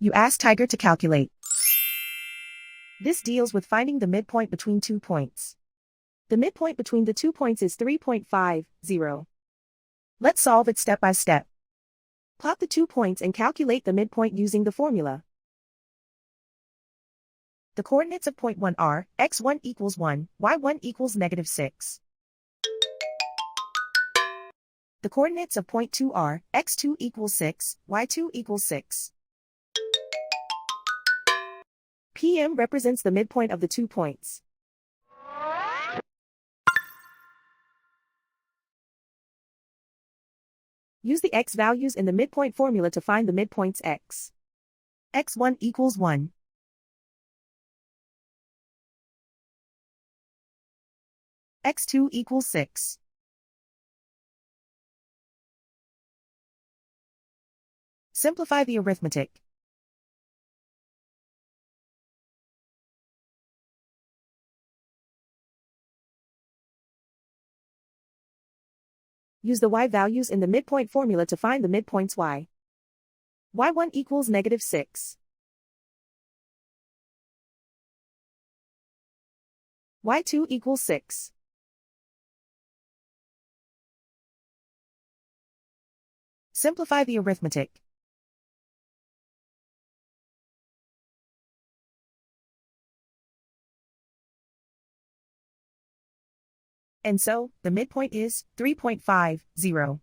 You ask Tiger to calculate. This deals with finding the midpoint between 2 points. The midpoint between the 2 points is 3.50. Let's solve it step by step. Plot the 2 points and calculate the midpoint using the formula. The coordinates of point 1 are x1 equals 1, y1 equals -6. The coordinates of point 2 are x2 equals 6, y2 equals 6. PM represents the midpoint of the 2 points. Use the x values in the midpoint formula to find the midpoints x. x1 equals 1. x2 equals 6. Simplify the arithmetic. Use the y values in the midpoint formula to find the midpoints y. y1 equals -6. y2 equals 6. Simplify the arithmetic. And so, the midpoint is 3.50.